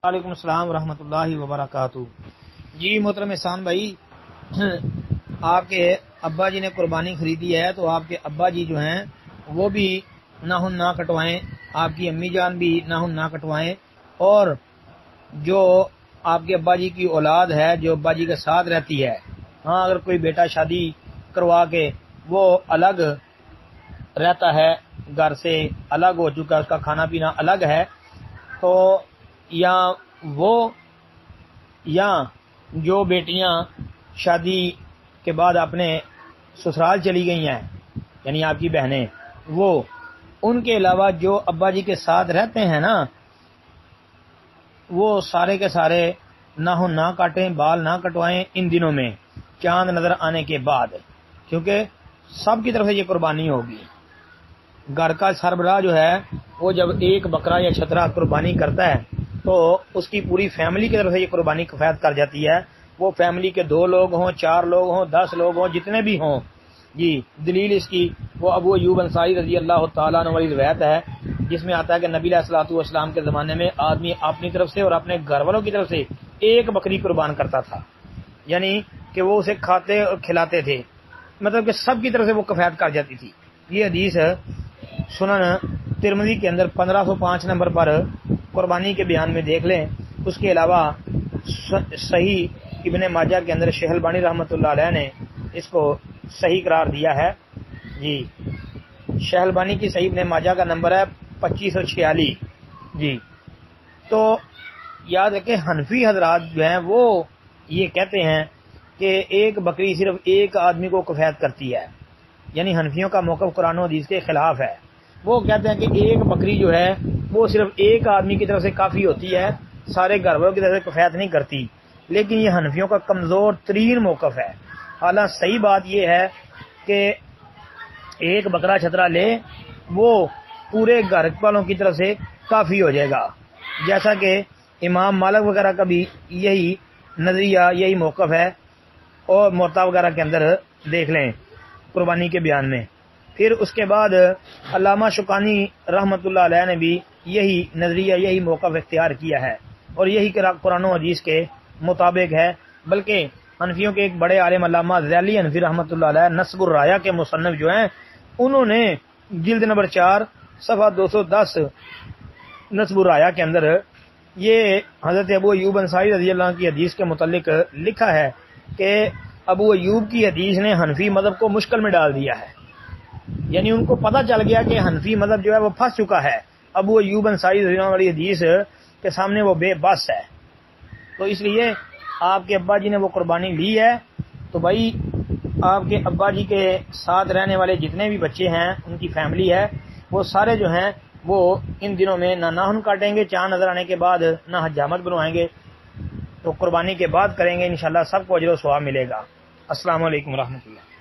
وعلیکم السلام ورحمۃ اللہ وبرکاتہ۔ جی محترم احسان بھائی، آپ کے ابا جی نے قربانی خریدی ہے تو آپ کے ابا جی جو ہیں وہ بھی ناخن نہ کٹوائیں، آپ کی امی جان بھی ناخن نہ کٹوائیں، اور جو آپ کے ابا جی کی اولاد ہے جو ابا جی کے ساتھ رہتی ہے، ہاں اگر کوئی بیٹا شادی کروا کے وہ الگ رہتا ہے، گھر سے الگ ہو چکا ہے، اس کا کھانا پینا الگ ہے، تو یا جو بیٹیاں شادی کے بعد اپنے سسرال چلی گئی ہیں، یعنی آپ کی بہنیں، وہ ان کے علاوہ جو ابا جی کے ساتھ رہتے ہیں نا، وہ سارے کے سارے ناخن نہ کاٹیں، بال نہ کٹوائیں ان دنوں میں چاند نظر آنے کے بعد، کیونکہ سب کی طرف سے یہ قربانی ہوگی۔ گھر کا سربراہ جو ہے وہ جب ایک بکرا یا چھترا قربانی کرتا ہے تو اس کی پوری فیملی کی طرف سے یہ قربانی کفایت کر جاتی ہے، وہ فیملی کے 2 لوگ ہوں، 4 لوگ ہوں، 10 لوگ ہوں، جتنے بھی ہوں۔ جی دلیل اس کی وہ ابو ایوب انصاری رضی اللہ تعالیٰ عنہ والی روایت ہے، جس میں آتا ہے کہ نبی علیہ الصلوۃ والسلام کے زمانے میں آدمی اپنی طرف سے اور اپنے گھر والوں کی طرف سے ایک بکری قربان کرتا تھا، یعنی کہ وہ اسے کھاتے اور کھلاتے تھے، مطلب کہ سب کی طرف سے وہ کفایت کر جاتی تھی۔ یہ حدیث سنن ترمذی کے اندر 1505 نمبر پر قربانی کے بیان میں دیکھ لیں۔ اس کے علاوہ صحیح ابن ماجہ کے اندر شیخ البانی رحمۃ اللہ علیہ نے اس کو صحیح قرار دیا ہے۔ جی شیخ البانی کی صحیح ابن ماجہ کا نمبر ہے 2546۔ جی تو یاد رکھیں، حنفی حضرات جو ہیں وہ یہ کہتے ہیں کہ ایک بکری صرف ایک آدمی کو کفایت کرتی ہے، یعنی حنفیوں کا موقف قرآن و حدیث کے خلاف ہے۔ وہ کہتے ہیں کہ ایک بکری جو ہے وہ صرف ایک آدمی کی طرف سے کافی ہوتی ہے، سارے گھر والوں کی طرف سے کفایت نہیں کرتی، لیکن یہ حنفیوں کا کمزور ترین موقف ہے۔ حالانکہ صحیح بات یہ ہے کہ ایک بکرا چھترا لے وہ پورے گھر والوں کی طرف سے کافی ہو جائے گا، جیسا کہ امام مالک وغیرہ کا بھی یہی نظریہ، یہی موقف ہے، اور موطا وغیرہ کے اندر دیکھ لیں قربانی کے بیان میں۔ پھر اس کے بعد علامہ شوکانی رحمۃ اللہ علیہ نے بھی یہی نظریہ، یہی موقف اختیار کیا ہے، اور یہی قرآن و حدیث کے مطابق ہے۔ بلکہ حنفیوں کے ایک بڑے عالم علامہ ذیلی حنفی رحمۃ اللہ علیہ نصب الرایا کے مصنف جو ہیں، انہوں نے جلد نمبر 4 صفحہ 210 نصب الرایا کے اندر یہ حضرت ابو ایوب انصاری رضی اللہ عنہ کی حدیث کے متعلق لکھا ہے کہ ابو ایوب کی حدیث نے حنفی مذہب کو مشکل میں ڈال دیا ہے، یعنی ان کو پتہ چل گیا کہ حنفی مذہب جو ہے وہ پھنس چکا ہے، ابو ایوب انصاری رضی اللہ عنہ والی حدیث کے سامنے وہ بے بس ہے۔ تو اس لیے آپ کے ابا جی نے وہ قربانی لی ہے، تو بھائی آپ کے ابا جی کے ساتھ رہنے والے جتنے بھی بچے ہیں، ان کی فیملی ہے، وہ سارے جو ہیں وہ ان دنوں میں نہ ناخن کاٹیں گے چاند نظر آنے کے بعد، نہ حجامت بنوائیں گے، تو قربانی کے بعد کریں گے، انشاءاللہ سب کو اجر و ثواب ملے گا۔ السلام علیکم ورحمۃ اللہ۔